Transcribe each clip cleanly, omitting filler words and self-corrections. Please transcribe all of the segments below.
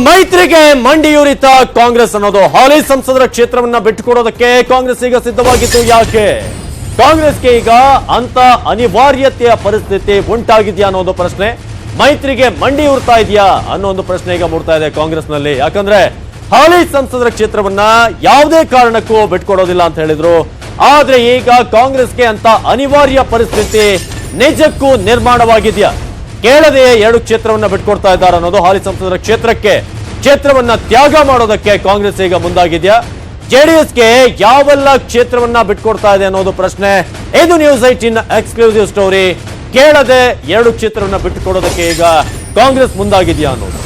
ಮೈತ್ರಿಗೆ ಮಂಡಿಯೂರಿತ ಕಾಂಗ್ರೆಸ್ ಅನ್ನೋದು ಹಾಲಿ ಸಂಸದರ ಕ್ಷೇತ್ರವನ್ನ ಬಿಟ್ಟುಕೊಡೋದಕ್ಕೆ ಕಾಂಗ್ರೆಸ್ ಈಗ ಸಿದ್ಧವಾಗಿತ್ತು. ಯಾಕೆ ಕಾಂಗ್ರೆಸ್ಗೆ ಈಗ ಅಂತ ಅನಿವಾರ್ಯತೆಯ ಪರಿಸ್ಥಿತಿ ಉಂಟಾಗಿದೆಯಾ ಅನ್ನೋ ಪ್ರಶ್ನೆ, ಮೈತ್ರಿಗೆ ಮಂಡಿಯೂರ್ತಾ ಇದೆಯಾ ಅನ್ನೋ ಒಂದು ಪ್ರಶ್ನೆ ಈಗ ಮೂಡ್ತಾ ಇದೆ ಕಾಂಗ್ರೆಸ್ನಲ್ಲಿ. ಯಾಕಂದ್ರೆ ಹಾಲಿ ಸಂಸದರ ಕ್ಷೇತ್ರವನ್ನ ಯಾವುದೇ ಕಾರಣಕ್ಕೂ ಬಿಟ್ಕೊಡೋದಿಲ್ಲ ಅಂತ ಹೇಳಿದ್ರು. ಆದ್ರೆ ಈಗ ಕಾಂಗ್ರೆಸ್ಗೆ ಅಂತ ಅನಿವಾರ್ಯ ಪರಿಸ್ಥಿತಿ ನಿಜಕ್ಕೂ ನಿರ್ಮಾಣವಾಗಿದೆಯಾ? ಕೇಳದೆ 2 ಕ್ಷೇತ್ರವನ್ನ ಬಿಟ್ಕೊಡ್ತಾ ಇದ್ದಾರೆ ಅನ್ನೋದು ಹಾಲಿ ಸಂಸದರ ಕ್ಷೇತ್ರವನ್ನ ತ್ಯಾಗ ಮಾಡೋದಕ್ಕೆ ಕಾಂಗ್ರೆಸ್ ಈಗ ಮುಂದಾಗಿದೆಯಾ? ಜೆಡಿಎಸ್ಗೆ ಯಾವೆಲ್ಲ ಕ್ಷೇತ್ರವನ್ನ ಬಿಟ್ಕೊಡ್ತಾ ಇದೆ ಅನ್ನೋದು ಪ್ರಶ್ನೆ. ಇದು ನ್ಯೂಸ್ 18 ಎಕ್ಸ್ಕ್ಲೂಸಿವ್ ಸ್ಟೋರಿ. ಕೇಳದೆ 2 ಕ್ಷೇತ್ರವನ್ನ ಬಿಟ್ಟುಕೊಡೋದಕ್ಕೆ ಈಗ ಕಾಂಗ್ರೆಸ್ ಮುಂದಾಗಿದೆಯಾ ಅನ್ನೋದು.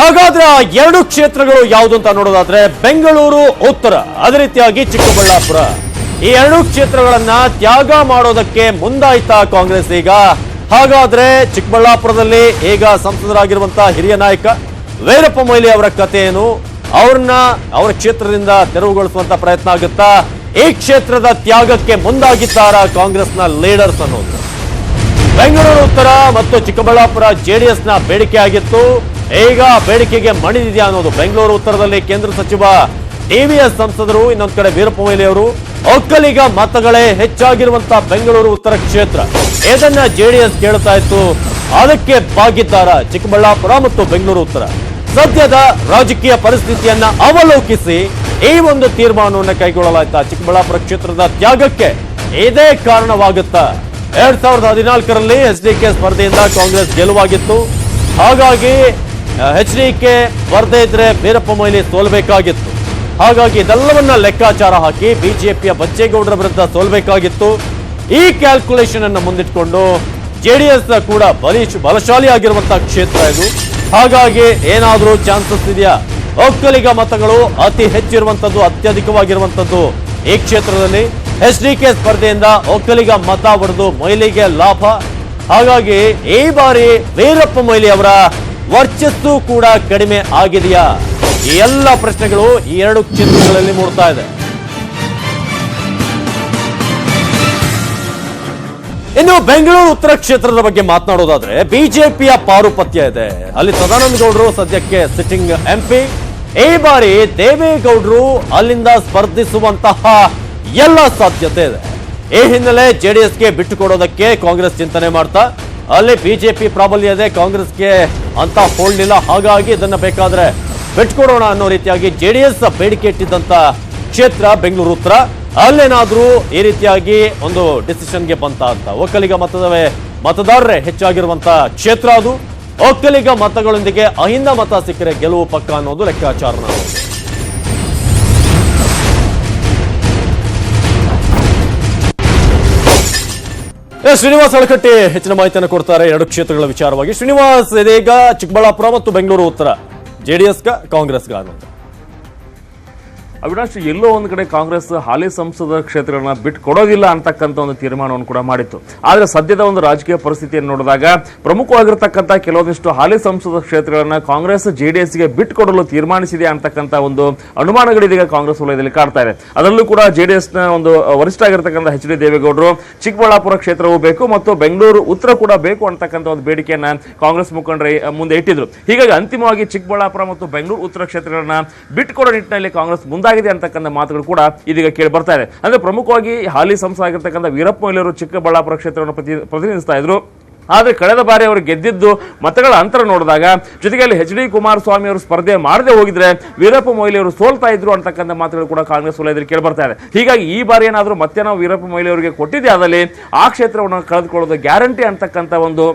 ಹಾಗಾದ್ರೆ 2 ಕ್ಷೇತ್ರಗಳು ಯಾವುದು ಅಂತ ನೋಡೋದಾದ್ರೆ ಬೆಂಗಳೂರು ಉತ್ತರ, ಅದೇ ರೀತಿಯಾಗಿ ಚಿಕ್ಕಬಳ್ಳಾಪುರ. ಈ 2 ಕ್ಷೇತ್ರಗಳನ್ನ ತ್ಯಾಗ ಮಾಡೋದಕ್ಕೆ ಮುಂದಾಯ್ತಾ ಕಾಂಗ್ರೆಸ್ ಈಗ? ಹಾಗಾದ್ರೆ ಚಿಕ್ಕಬಳ್ಳಾಪುರದಲ್ಲಿ ಈಗ ಸಂಸದರಾಗಿರುವಂತಹ ಹಿರಿಯ ನಾಯಕ ವೀರಪ್ಪ ಮೊಯ್ಲಿ ಅವರ ಕಥೆ ಏನು? ಅವರ ಕ್ಷೇತ್ರದಿಂದ ತೆರವುಗೊಳಿಸುವಂತ ಪ್ರಯತ್ನ ಆಗುತ್ತಾ? ಈ ಕ್ಷೇತ್ರದ ತ್ಯಾಗಕ್ಕೆ ಮುಂದಾಗಿದ್ದಾರಾ ಕಾಂಗ್ರೆಸ್ನ ಲೀಡರ್ಸ್ ಅನ್ನೋದು. ಬೆಂಗಳೂರು ಉತ್ತರ ಮತ್ತು ಚಿಕ್ಕಬಳ್ಳಾಪುರ ಜೆಡಿಎಸ್ನ ಬೇಡಿಕೆ ಆಗಿತ್ತು. ಈಗ ಬೇಡಿಕೆಗೆ ಮಣಿದಿದೆಯಾ ಅನ್ನೋದು. ಬೆಂಗಳೂರು ಉತ್ತರದಲ್ಲಿ ಕೇಂದ್ರ ಸಚಿವ ಟಿವಿಎಸ್ ಸಂಸದರು, ಇನ್ನೊಂದು ಕಡೆ ವೀರಪ್ಪ ಮೊಯ್ಲಿ ಅವರು. ಒಕ್ಕಲಿಗ ಮತಗಳೇ ಹೆಚ್ಚಾಗಿರುವಂತಹ ಬೆಂಗಳೂರು ಉತ್ತರ ಕ್ಷೇತ್ರ, ಇದನ್ನ ಜೆಡಿಎಸ್ ಕೇಳ್ತಾ ಇತ್ತು. ಅದಕ್ಕೆ ಬಾಗಿದ್ದಾರ ಚಿಕ್ಕಬಳ್ಳಾಪುರ ಮತ್ತು ಬೆಂಗಳೂರು ಉತ್ತರ. ಸದ್ಯದ ರಾಜಕೀಯ ಪರಿಸ್ಥಿತಿಯನ್ನ ಅವಲೋಕಿಸಿ ಈ ಒಂದು ತೀರ್ಮಾನವನ್ನು ಕೈಗೊಳ್ಳಲಾಯ್ತಾ? ಚಿಕ್ಕಬಳ್ಳಾಪುರ ಕ್ಷೇತ್ರದ ತ್ಯಾಗಕ್ಕೆ ಇದೇ ಕಾರಣವಾಗುತ್ತಾ? 2014ರಲ್ಲಿ ಎಚ್ಡಿಕೆ ಸ್ಪರ್ಧೆಯಿಂದ ಕಾಂಗ್ರೆಸ್ ಗೆಲುವಾಗಿತ್ತು. ಹಾಗಾಗಿ ಎಚ್ಡಿಕೆ ಸ್ಪರ್ಧೆ ಇದ್ರೆ ವೀರಪ್ಪ ಮೊಯ್ಲಿ ಸೋಲ್ಬೇಕಾಗಿತ್ತು. ಹಾಗಾಗಿ ಇದೆಲ್ಲವನ್ನ ಲೆಕ್ಕಾಚಾರ ಹಾಕಿ ಬಿಜೆಪಿಯ ಬಚ್ಚೇಗೌಡರ ವಿರುದ್ಧ ಸೋಲ್ಬೇಕಾಗಿತ್ತು. ಈ ಕ್ಯಾಲ್ಕುಲೇಷನ್ ಅನ್ನು ಮುಂದಿಟ್ಕೊಂಡು ಜೆಡಿಎಸ್ ಕೂಡ ಬಲಶಾಲಿ ಆಗಿರುವಂತಹ ಕ್ಷೇತ್ರ ಇದು. ಹಾಗಾಗಿ ಏನಾದ್ರೂ ಚಾನ್ಸಸ್ ಇದೆಯಾ? ಒಕ್ಕಲಿಗ ಮತಗಳು ಅತಿ ಹೆಚ್ಚಿರುವಂತದ್ದು, ಅತ್ಯಧಿಕವಾಗಿರುವಂತದ್ದು ಈ ಕ್ಷೇತ್ರದಲ್ಲಿ. ಎಚ್ಡಿಕೆ ಸ್ಪರ್ಧೆಯಿಂದ ಒಕ್ಕಲಿಗ ಮತ ಹೊಡೆದು ಮೊಯ್ಲಿಗೆ ಲಾಭ. ಹಾಗಾಗಿ ಈ ಬಾರಿ ವೀರಪ್ಪ ಮೊಯ್ಲಿ ಅವರ ವರ್ಚಸ್ಸು ಕೂಡ ಕಡಿಮೆ ಆಗಿದೆಯಾ? ಈ ಎಲ್ಲ ಪ್ರಶ್ನೆಗಳು ಈ 2 ಕ್ಷೇತ್ರಗಳಲ್ಲಿ ಮೂಡ್ತಾ ಇದೆ. ಇನ್ನು ಬೆಂಗಳೂರು ಉತ್ತರ ಕ್ಷೇತ್ರದ ಬಗ್ಗೆ ಮಾತನಾಡೋದಾದ್ರೆ ಬಿಜೆಪಿಯ ಪಾರುಪತ್ಯ ಇದೆ. ಅಲ್ಲಿ ಸದಾನಂದ ಗೌಡರು ಸದ್ಯಕ್ಕೆ ಸಿಟ್ಟಿಂಗ್ ಎಂಪಿ. ಈ ಬಾರಿ ದೇವೇಗೌಡರು ಅಲ್ಲಿಂದ ಸ್ಪರ್ಧಿಸುವಂತಹ ಎಲ್ಲ ಸಾಧ್ಯತೆ ಇದೆ. ಈ ಹಿನ್ನೆಲೆ ಜೆಡಿಎಸ್ಗೆ ಬಿಟ್ಟುಕೊಡೋದಕ್ಕೆ ಕಾಂಗ್ರೆಸ್ ಚಿಂತನೆ ಮಾಡ್ತಾ, ಅಲ್ಲಿ ಬಿಜೆಪಿ ಪ್ರಾಬಲ್ಯ ಇದೆ, ಕಾಂಗ್ರೆಸ್ಗೆ ಅಂತ ಹೋಲ್ಡ್ ಇಲ್ಲ. ಹಾಗಾಗಿ ಇದನ್ನ ಬೇಕಾದ್ರೆ ಬಿಟ್ಕೊಡೋಣ ಅನ್ನೋ ರೀತಿಯಾಗಿ ಜೆಡಿಎಸ್ ಬೇಡಿಕೆ ಇಟ್ಟಿದ್ದಂತ ಕ್ಷೇತ್ರ ಬೆಂಗಳೂರು ಉತ್ತರ. ಅಲ್ಲೇನಾದ್ರೂ ಈ ರೀತಿಯಾಗಿ ಒಂದು ಡಿಸಿಷನ್ಗೆ ಬಂತ ಅಂತ. ಒಕ್ಕಲಿಗ ಮತದಾರರೇ ಹೆಚ್ಚಾಗಿರುವಂತ ಕ್ಷೇತ್ರ ಅದು. ಒಕ್ಕಲಿಗ ಮತಗಳೊಂದಿಗೆ ಅಹಿಂದ ಮತ ಸಿಕ್ಕರೆ ಗೆಲುವು ಪಕ್ಕ ಅನ್ನೋದು ಲೆಕ್ಕಾಚಾರ. ಶ್ರೀನಿವಾಸ್ ಅಳಕಟ್ಟಿ ಹೆಚ್ಚಿನ ಮಾಹಿತಿಯನ್ನು ಕೊಡ್ತಾರೆ 2 ಕ್ಷೇತ್ರಗಳ ವಿಚಾರವಾಗಿ. ಶ್ರೀನಿವಾಸ್, ಇದೀಗ ಚಿಕ್ಕಬಳ್ಳಾಪುರ ಮತ್ತು ಬೆಂಗಳೂರು ಉತ್ತರ ಜೆಡಿಎಸ್ಗ ಕಾಂಗ್ರೆಸ್ಗ ಅನ್ನೋದು. ಅವಿನಾಶ್, ಎಲ್ಲೋ ಒಂದು ಕಡೆ ಕಾಂಗ್ರೆಸ್ ಹಾಲಿ ಸಂಸದ ಕ್ಷೇತ್ರಗಳನ್ನ ಬಿಟ್ಟು ಕೊಡೋದಿಲ್ಲ ಅಂತಕ್ಕಂಥ ಒಂದು ತೀರ್ಮಾನವನ್ನು ಕೂಡ ಮಾಡಿತ್ತು. ಆದರೆ ಸದ್ಯದ ಒಂದು ರಾಜಕೀಯ ಪರಿಸ್ಥಿತಿಯನ್ನು ನೋಡಿದಾಗ ಪ್ರಮುಖವಾಗಿರ್ತಕ್ಕಂಥ ಕೆಲವೊಂದಿಷ್ಟು ಹಾಲಿ ಸಂಸದ ಕ್ಷೇತ್ರಗಳನ್ನ ಕಾಂಗ್ರೆಸ್ ಜೆಡಿಎಸ್ಗೆ ಬಿಟ್ಟುಕೊಡಲು ತೀರ್ಮಾನಿಸಿದೆ ಅಂತಕ್ಕಂಥ ಒಂದು ಅನುಮಾನಗಳಿದೀಗ ಕಾಂಗ್ರೆಸ್ ವಲಯದಲ್ಲಿ ಕಾಡ್ತಾ ಇದೆ. ಅದರಲ್ಲೂ ಕೂಡ ಜೆಡಿಎಸ್ನ ಒಂದು ವರಿಷ್ಠ ಆಗಿರ್ತಕ್ಕಂಥ ಎಚ್ ಡಿ ದೇವೇಗೌಡರು ಚಿಕ್ಕಬಳ್ಳಾಪುರ ಕ್ಷೇತ್ರವೂ ಬೇಕು ಮತ್ತು ಬೆಂಗಳೂರು ಉತ್ತರ ಕೂಡ ಬೇಕು ಅಂತಕ್ಕಂಥ ಒಂದು ಬೇಡಿಕೆಯನ್ನ ಕಾಂಗ್ರೆಸ್ ಮುಖಂಡರು ಮುಂದೆ ಇಟ್ಟಿದ್ರು. ಹೀಗಾಗಿ ಅಂತಿಮವಾಗಿ ಚಿಕ್ಕಬಳ್ಳಾಪುರ ಮತ್ತು ಬೆಂಗಳೂರು ಉತ್ತರ ಕ್ಷೇತ್ರಗಳನ್ನ ಬಿಟ್ಟುಕೊಡೋ ನಿಟ್ಟಿನಲ್ಲಿ ಕಾಂಗ್ರೆಸ್ ಮುಂದಾಗಿದೆ ಅಂತಕ್ಕಂಥ ಮಾತುಗಳು ಕೂಡ ಇದೀಗ ಕೇಳಿ ಬರ್ತಾ ಇದೆ. ಅಂದ್ರೆ ಪ್ರಮುಖವಾಗಿ ಹಾಲಿ ಸಂಸದರಾಗಿರ್ತಕ್ಕಂಥ ವೀರಪ್ಪ ಮೊಯ್ಲಿ ಅವರು ಚಿಕ್ಕಬಳ್ಳಾಪುರ ಕ್ಷೇತ್ರವನ್ನು ಪ್ರತಿನಿಧಿಸ್ತಾ ಇದ್ರು. ಆದ್ರೆ ಕಳೆದ ಬಾರಿ ಅವರು ಗೆದ್ದಿದ್ದು ಮತಗಳ ಅಂತರ ನೋಡಿದಾಗ, ಜೊತೆಗೆ ಅಲ್ಲಿ ಎಚ್ ಡಿ ಕುಮಾರಸ್ವಾಮಿ ಅವರು ಸ್ಪರ್ಧೆ ಮಾಡದೆ ಹೋಗಿದ್ರೆ ವೀರಪ್ಪ ಮೊಯ್ಲಿ ಅವರು ಸೋಲ್ತಾ ಇದ್ರು ಅಂತಕ್ಕಂಥ ಮಾತುಗಳು ಕೂಡ ಕಾಂಗ್ರೆಸ್ ವಲಯದಲ್ಲಿ ಕೇಳಿ ಬರ್ತಾ ಇದೆ. ಹೀಗಾಗಿ ಈ ಬಾರಿ ಏನಾದರೂ ಮತ್ತೆ ನಾವು ವೀರಪ್ಪ ಮೊಯ್ಲಿ ಅವರಿಗೆ ಕೊಟ್ಟಿದ್ದೆ ಆದಲ್ಲಿ ಆ ಕ್ಷೇತ್ರವನ್ನು ಕಳೆದುಕೊಳ್ಳೋದು ಗ್ಯಾರಂಟಿ ಅಂತಕ್ಕಂಥ ಒಂದು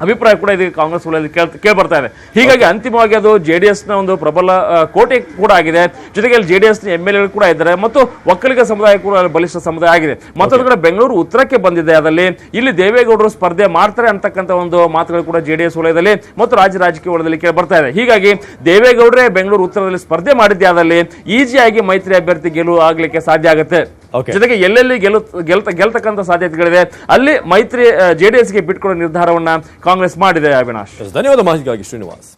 ಅಭಿಪ್ರಾಯ ಕೂಡ ಇದೀಗ ಕಾಂಗ್ರೆಸ್ ವಲಯದಲ್ಲಿ ಕೇಳಿ ಬರ್ತಾ ಇದೆ. ಹೀಗಾಗಿ ಅಂತಿಮವಾಗಿ ಅದು ಜೆಡಿಎಸ್ನ ಒಂದು ಪ್ರಬಲ ಕೋಟೆ ಕೂಡ ಆಗಿದೆ. ಜೊತೆಗೆ ಅಲ್ಲಿ ಜೆಡಿಎಸ್ನ MLA ಕೂಡ ಇದ್ದಾರೆ ಮತ್ತು ಒಕ್ಕಲಿಗ ಸಮುದಾಯ ಕೂಡ ಬಲಿಷ್ಠ ಸಮುದಾಯ ಆಗಿದೆ. ಮತ್ತೊಂದು ಕಡೆ ಬೆಂಗಳೂರು ಉತ್ತರಕ್ಕೆ ಬಂದಿದೆ. ಅದರಲ್ಲಿ ಇಲ್ಲಿ ದೇವೇಗೌಡರು ಸ್ಪರ್ಧೆ ಮಾಡ್ತಾರೆ ಅಂತಕ್ಕಂಥ ಒಂದು ಮಾತುಗಳು ಕೂಡ ಜೆಡಿಎಸ್ ವಲಯದಲ್ಲಿ ಮತ್ತು ರಾಜ್ಯ ರಾಜಕೀಯ ವಲಯದಲ್ಲಿ ಕೇಳಿ ಬರ್ತಾ ಇದೆ. ಹೀಗಾಗಿ ದೇವೇಗೌಡರೇ ಬೆಂಗಳೂರು ಉತ್ತರದಲ್ಲಿ ಸ್ಪರ್ಧೆ ಮಾಡಿದ್ದೆ ಆದಲ್ಲಿ ಈಸಿಯಾಗಿ ಮೈತ್ರಿ ಅಭ್ಯರ್ಥಿ ಗೆಲುವು ಆಗ್ಲಿಕ್ಕೆ ಸಾಧ್ಯ ಆಗುತ್ತೆ. ಜೊತೆಗೆ ಎಲ್ಲೆಲ್ಲಿ ಗೆಲ್ತಕ್ಕಂಥ ಸಾಧ್ಯತೆಗಳಿದೆ ಅಲ್ಲಿ ಮೈತ್ರಿ ಜೆಡಿಎಸ್ಗೆ ಬಿಟ್ಕೊಡೋ ನಿರ್ಧಾರವನ್ನ ಕಾಂಗ್ರೆಸ್ ಮಾಡಿದೆ. ಅವಿನಾಶ್, ಧನ್ಯವಾದ ಮಾಹಿತಿಗಾಗಿ ಶ್ರೀನಿವಾಸ್.